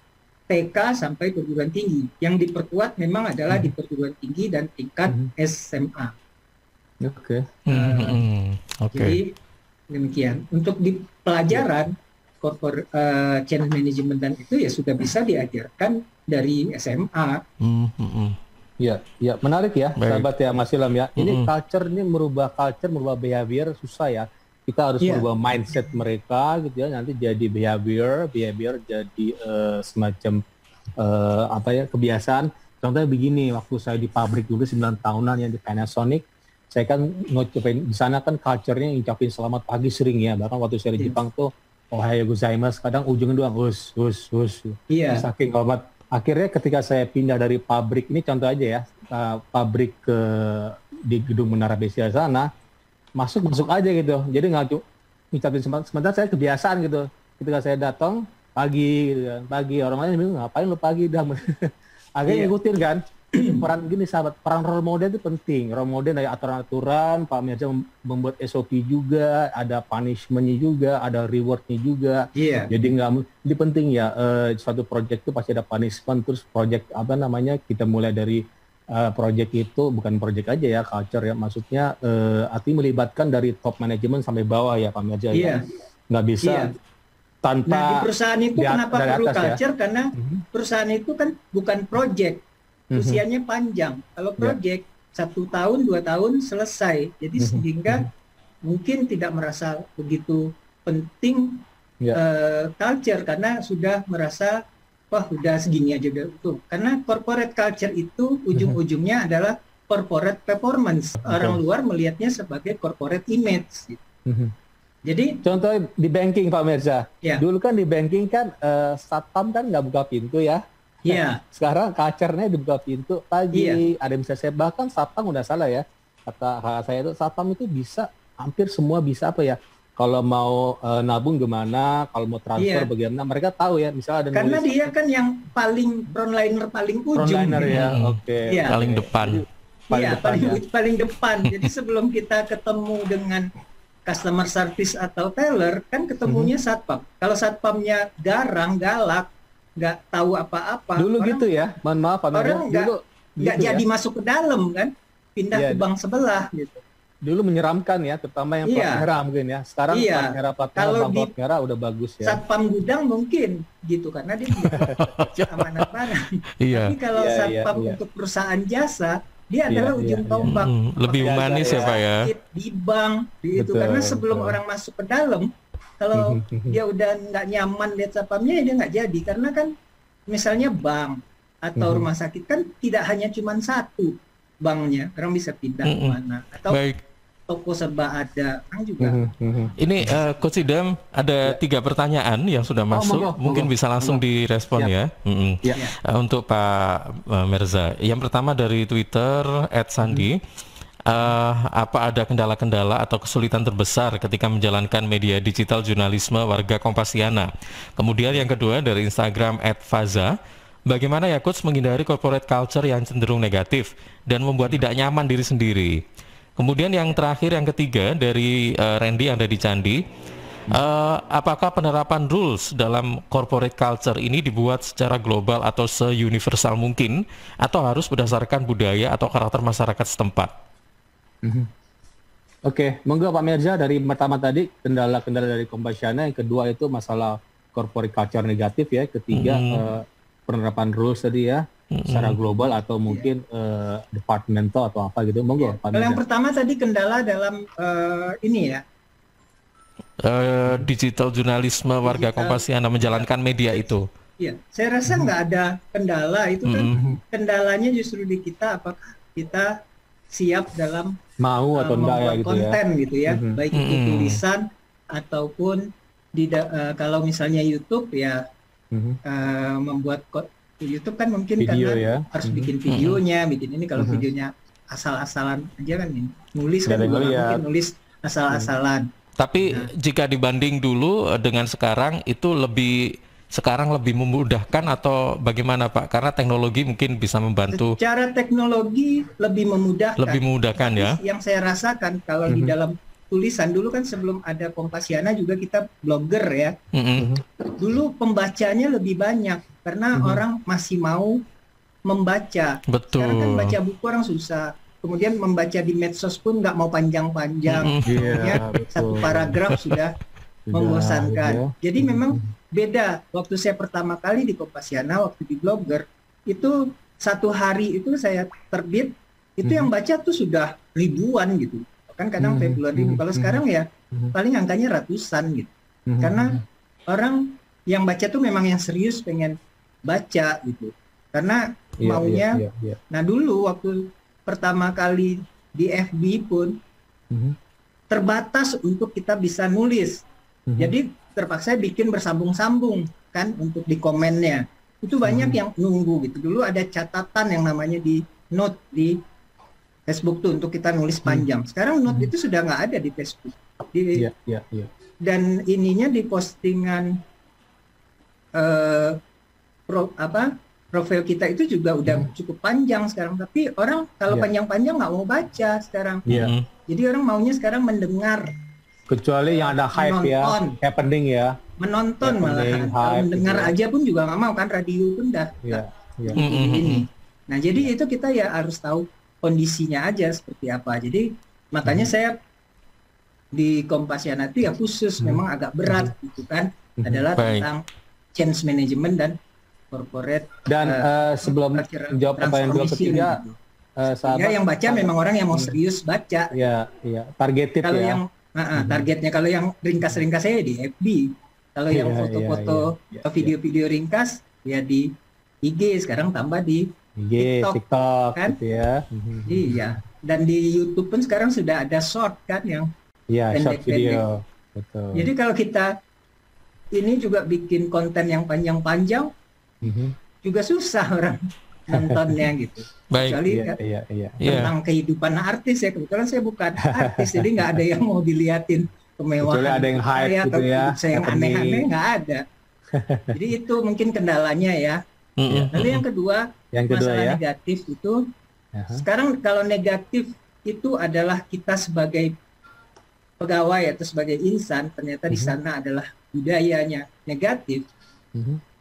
TK sampai perguruan tinggi. Yang diperkuat memang adalah di perguruan tinggi dan tingkat SMA. Jadi demikian. Untuk di pelajaran corporate channel management dan itu ya sudah bisa diajarkan dari SMA. Ya, menarik ya, sahabat ya, Mas Ilham ya. Ini culture, ini merubah behavior susah ya. Kita harus merubah mindset mereka gitu ya. Nanti jadi behavior jadi semacam kebiasaan. Contohnya begini, waktu saya di pabrik dulu 9 tahunan yang di Panasonic, saya kan ngucapin di sana kan culture-nya ngucapin selamat pagi sering ya. Bahkan waktu saya di Jepang tuh ohayo gozaimasu, kadang ujungnya doang us. Saking hormat. Akhirnya ketika saya pindah dari pabrik ini, contoh aja ya, pabrik di gedung Menara Besia sana, masuk aja gitu. Jadi nggak ngucapin sementara saya kebiasaan gitu. Ketika saya datang pagi gitu kan, pagi, orang lain bingung ngapain lu pagi dah. Akhirnya ngikutin kan. Peran gini sahabat, peran role model itu penting. Role model dari aturan-aturan, Pak Mirza membuat SOP juga, ada punishment-nya juga, ada reward-nya juga. Jadi ini penting ya, suatu project itu pasti ada punishment, terus project kita mulai dari project itu bukan project aja ya, culture ya, maksudnya artinya melibatkan dari top manajemen sampai bawah ya Pak Mirza ya. Nggak bisa tanpa. Nah di perusahaan itu kenapa perlu atas, culture? Karena perusahaan itu kan bukan project, usianya panjang. Kalau project 1 tahun 2 tahun selesai, jadi sehingga mungkin tidak merasa begitu penting culture karena sudah merasa wah udah segini aja udah tuh. Karena corporate culture itu ujung-ujungnya adalah corporate performance. Orang luar melihatnya sebagai corporate image. Jadi contoh di banking Pak Mirza. Dulu kan di banking kan satpam kan nggak buka pintu ya. Iya. Sekarang culture-nya dibuka pintu pagi. Ada yang bisa saya bahkan satpam udah salah ya. Kata kakak saya itu satpam itu bisa hampir semua bisa apa ya. Kalau mau nabung gimana, kalau mau transfer bagaimana, mereka tahu ya. Misalnya ada karena dia kan yang paling frontliner paling ujung. Frontliner ya, oke. Paling depan. Iya, paling depan. Jadi sebelum kita ketemu dengan customer service atau teller, kan ketemunya satpam. Kalau satpamnya garang, galak, nggak tahu apa-apa. Dulu gitu ya, mohon maaf Pak Mirza. Orang nggak jadi masuk ke dalam kan, pindah ke bank sebelah gitu. Dulu menyeramkan ya, terutama yang plat merah mungkin ya. Sekarang plat merah udah bagus ya. Satpam gudang mungkin gitu karena dia amanat barang. Tapi kalau satpam untuk perusahaan jasa, dia adalah ujung tombak. Lebih humanis ya Pak ya. Di bank, itu karena sebelum orang masuk ke dalam, kalau dia udah nggak nyaman lihat satpamnya, dia nggak jadi. Karena kan misalnya bank atau rumah sakit kan tidak hanya cuma satu banknya, orang bisa pindah kemana. Atau toko serba ada, kan juga. Ini Coach Idam ada 3 pertanyaan yang sudah masuk, mungkin bisa langsung direspon ya. Untuk Pak Mirza. Yang pertama dari Twitter @sandi. Apa ada kendala-kendala atau kesulitan terbesar ketika menjalankan media digital jurnalisme warga Kompasiana? Kemudian yang kedua dari Instagram @faza. Bagaimana ya Coach menghindari corporate culture yang cenderung negatif dan membuat tidak nyaman diri sendiri? Kemudian yang terakhir, yang ketiga dari Randy yang ada di Candi, apakah penerapan rules dalam corporate culture ini dibuat secara global atau se-universal mungkin, atau harus berdasarkan budaya atau karakter masyarakat setempat? Oke, monggo Pak Mirza dari pertama tadi kendala-kendala dari Kompasiana, yang kedua itu masalah corporate culture negatif ya, ketiga penerapan rules tadi ya. Secara global atau mungkin departemental atau apa gitu, monggo. Kalau yang pertama tadi kendala dalam ini ya, digital jurnalisme warga Kompasiana menjalankan media itu. Iya, saya rasa nggak ada kendala itu kan. Kendalanya justru di kita, apakah kita siap dalam mau atau enggak ya gitu konten ya. Gitu ya, baik itu tulisan ataupun kalau misalnya YouTube ya membuat YouTube kan mungkin video, karena harus bikin videonya, bikin ini. Kalau videonya asal-asalan aja kan ini. Nulis kan juga mungkin nulis asal-asalan. Tapi jika dibanding dulu dengan sekarang, itu lebih memudahkan atau bagaimana Pak? Karena teknologi mungkin bisa membantu. Secara teknologi lebih memudahkan. Lebih memudahkan ya. Yang saya rasakan kalau di dalam tulisan dulu kan sebelum ada Kompasiana juga kita blogger ya. Dulu pembacanya lebih banyak karena orang masih mau membaca. Betul. Sekarang kan baca buku orang susah. Kemudian membaca di medsos pun nggak mau panjang-panjang. Satu paragraf sudah membosankan. Jadi memang beda. Waktu saya pertama kali di Kompasiana, waktu di blogger, itu 1 hari itu saya terbit, itu yang baca tuh sudah ribuan gitu. Kan kadang puluhan ribu. Kalau sekarang ya paling angkanya ratusan gitu. Karena orang yang baca tuh memang yang serius pengen baca gitu. Karena maunya. Nah dulu waktu pertama kali di FB pun terbatas untuk kita bisa nulis. Jadi terpaksa bikin bersambung-sambung kan untuk di komennya. Itu banyak yang nunggu gitu. Dulu ada catatan yang namanya di note di Facebook tuh untuk kita nulis panjang. Sekarang note itu sudah nggak ada di Facebook. Dan ininya di postingan profil kita itu juga udah cukup panjang sekarang. Tapi orang kalau panjang-panjang nggak mau baca sekarang. Jadi orang maunya sekarang mendengar. Kecuali yang ada hype menonton. Ya, happening ya. Menonton malahan. Mendengar aja pun juga nggak mau kan, radio pun dah. Ini. Nah, jadi itu kita ya harus tahu kondisinya aja seperti apa. Jadi makanya saya di Kompasiana itu ya khusus memang agak berat gitu kan, adalah Baik. tentang change management dan corporate. Dan sebelum menjawab pertanyaan dua ketiga, gitu. sahabat, Ya, yang baca memang orang yang mau serius baca. ya, targeted Kalau ya. yang targetnya, kalau yang ringkas-ringkas saya di FB, kalau yang Iya, foto-foto, iya. video-video ringkas ya di IG, sekarang tambah di IG, TikTok kan? gitu ya. Iya. Dan di YouTube pun sekarang sudah ada short kan yang Iya, short pendek-pendek. video. Betul. Jadi kalau kita ini juga bikin konten yang panjang-panjang juga susah orang nontonnya gitu. Baik. Kecuali Iya. tentang kehidupan artis ya. Kebetulan saya bukan artis, jadi nggak ada yang mau diliatin kemewahan. Kecuali ada yang hype saya gitu atau ya, hidup saya yang happening. aneh-aneh nggak ada. Jadi itu mungkin kendalanya ya. Lalu yang kedua masalah ya. negatif itu, Aha. sekarang kalau negatif itu adalah kita sebagai pegawai atau sebagai insan, ternyata di sana adalah budayanya negatif,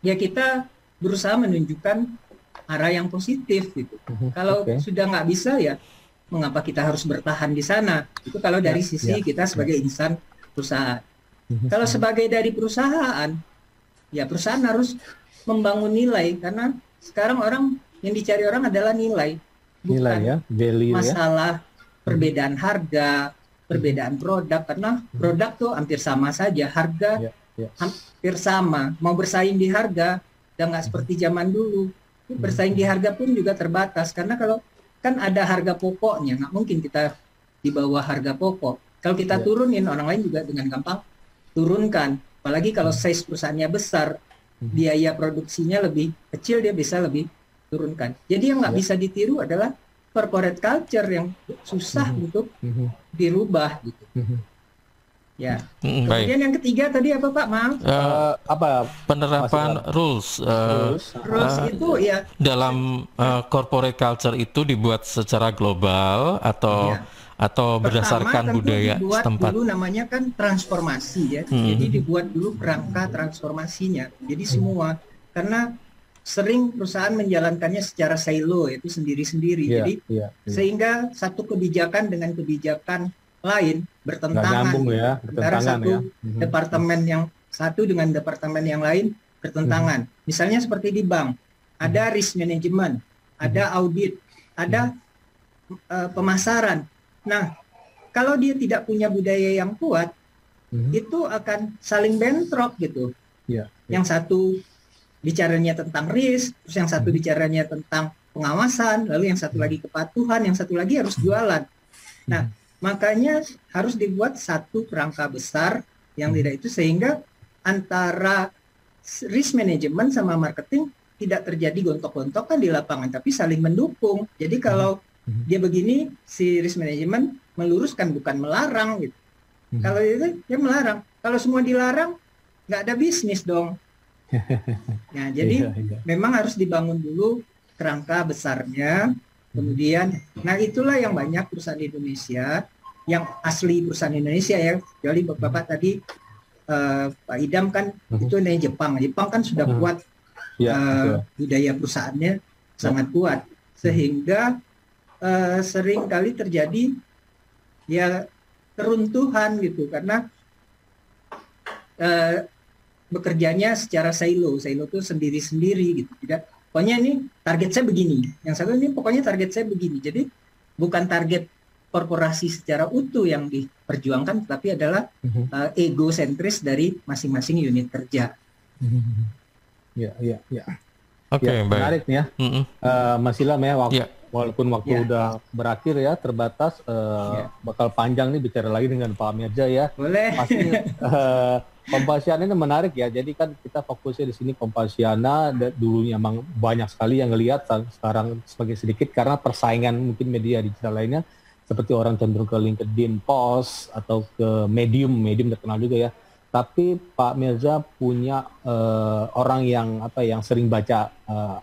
ya kita berusaha menunjukkan arah yang positif gitu. Kalau sudah nggak bisa ya, mengapa kita harus bertahan di sana? Itu kalau dari sisi kita sebagai insan perusahaan. Kalau sebagai dari perusahaan, ya perusahaan harus membangun nilai, karena sekarang orang yang dicari orang adalah nilai, bukan Nilai ya, value masalah perbedaan harga, perbedaan produk, karena produk tuh hampir sama saja, harga hampir sama. Mau bersaing di harga udah nggak seperti zaman dulu. Bersaing di harga pun juga terbatas, karena kalau kan ada harga pokoknya, nggak mungkin kita di bawah harga pokok. Kalau kita turunin, orang lain juga dengan gampang turunkan. Apalagi kalau size perusahaannya besar, biaya produksinya lebih kecil, dia bisa lebih turunkan. Jadi yang nggak bisa ditiru adalah corporate culture yang susah untuk dirubah gitu. Ya. Kemudian yang ketiga tadi apa Pak? Maaf. Penerapan rules. Rules itu ya dalam corporate culture itu dibuat secara global atau berdasarkan budaya setempat. Dulu namanya kan transformasi ya. Jadi dibuat dulu kerangka transformasinya. Jadi semua, karena sering perusahaan menjalankannya secara silo, itu sendiri-sendiri. Jadi sehingga satu kebijakan dengan kebijakan lain bertentangan. Antara satu departemen yang satu dengan departemen yang lain bertentangan. Misalnya seperti di bank, ada risk management, ada audit, ada pemasaran. Nah, kalau dia tidak punya budaya yang kuat, itu akan saling bentrok gitu. Yang satu bicaranya tentang risk, terus yang satu bicaranya tentang pengawasan, lalu yang satu lagi kepatuhan, yang satu lagi harus jualan. Nah, makanya harus dibuat satu kerangka besar yang tidak itu, sehingga antara risk management sama marketing tidak terjadi gontok-gontokan di lapangan, tapi saling mendukung. Jadi kalau dia begini, si risk management meluruskan, bukan melarang gitu. Kalau itu dia melarang. Kalau semua dilarang, nggak ada bisnis dong. Nah, jadi memang harus dibangun dulu kerangka besarnya. Kemudian, nah itulah yang banyak perusahaan Indonesia, yang asli perusahaan Indonesia ya. Jadi Bapak tadi Pak Idam kan itu dari Jepang. Jepang kan sudah kuat, budaya perusahaannya sangat kuat, sehingga sering kali terjadi ya keruntuhan gitu, karena bekerjanya secara silo itu sendiri-sendiri gitu. Tidak, pokoknya ini target saya begini, yang satu ini pokoknya target saya begini. Jadi bukan target korporasi secara utuh yang diperjuangkan, tapi adalah egosentris dari masing-masing unit kerja. Ya. Oke, baik. Menarik nih ya. Mas Ilham ya, walaupun waktu udah berakhir ya, terbatas, bakal panjang nih bicara lagi dengan Pak Mirza ya. Boleh. Pasti Kompasiana ini menarik ya. Jadi kan kita fokusnya di sini Kompasiana, dulunya emang banyak sekali yang ngelihat, sekarang semakin sedikit karena persaingan mungkin media digital lainnya, seperti orang cenderung ke LinkedIn Post atau ke Medium terkenal juga ya. Tapi Pak Mirza punya orang yang sering baca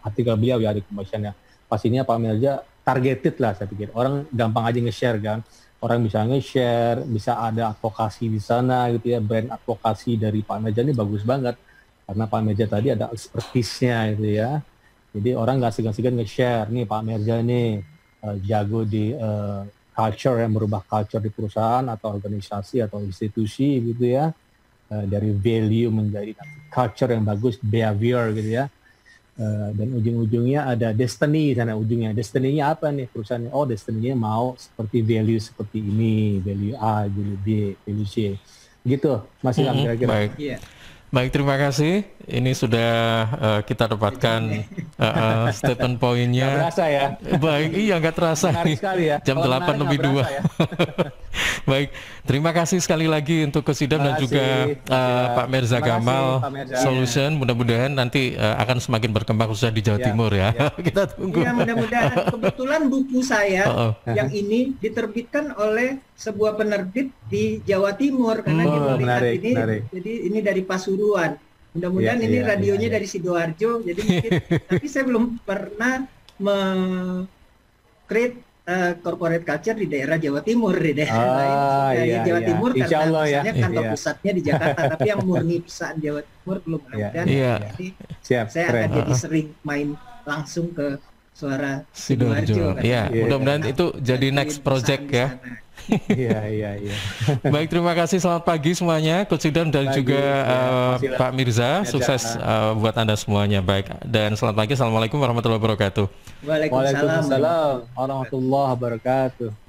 artikel beliau ya di Kompasiana. Pastinya Pak Mirza targeted lah, saya pikir. Orang gampang aja nge-share kan. Orang bisa nge-share, bisa ada advokasi di sana gitu ya. Brand advokasi dari Pak Mirza ini bagus banget. Karena Pak Mirza tadi ada expertise-nya gitu ya. Jadi orang nggak segan-segan nge-share, nih Pak Merza nih jago di culture, yang merubah culture di perusahaan atau organisasi atau institusi gitu ya, dari value menjadi culture yang bagus, behavior gitu ya. Dan ujung-ujungnya ada destiny sana ujungnya. Destiny-nya apa nih perusahaannya? Oh, destiny-nya mau seperti value seperti ini, value A, value B, value C. Gitu, Mas Ilham kira-kira. Baik. Iya. Baik, terima kasih. Ini sudah kita dapatkan statement poinnya. Nggak berasa ya? Baik, iya nggak terasa. Menarik sekali ya. Jam Kalau 8 menarik lebih nggak 2. berasa ya. Baik, terima kasih sekali lagi untuk Cosidam dan Terima juga kasih. Pak Merza Terima kasih, Gamal Pak Merza. Solution. Mudah-mudahan nanti akan semakin berkembang khususnya di Jawa Ya, Timur ya. ya. Kita tunggu. Iya, mudah-mudahan. Kebetulan buku saya Oh. yang ini diterbitkan oleh sebuah penerbit di Jawa Timur karena dia Oh, melihat menarik, ini, menarik. jadi ini dari Pasuruan. Mudah-mudahan Iya, ini iya, radionya iya, iya. dari Sidoarjo, jadi mungkin. Tapi saya belum pernah create corporate culture di daerah Jawa Timur, di daerah lain. Dari iya, Jawa iya. Timur Insya karena Allah ya. misalnya kantor Iya. pusatnya di Jakarta, tapi yang murni perusahaan Jawa Timur belum. Mudah-mudahan Iya. nanti Siap, saya keren. akan jadi sering main langsung ke Suara Sidoarjo. kan. Iya, Iya. mudah-mudahan itu jadi next project ya. Iya, iya, iya. Baik, terima kasih. Selamat pagi semuanya, Coach Sidam dan Pagi, juga ya, Mas Pak Mirza. Ilham. Sukses buat Anda semuanya. Baik, dan selamat pagi. Assalamualaikum warahmatullahi wabarakatuh. Waalaikumsalam. Waalaikumsalam warahmatullahi wabarakatuh.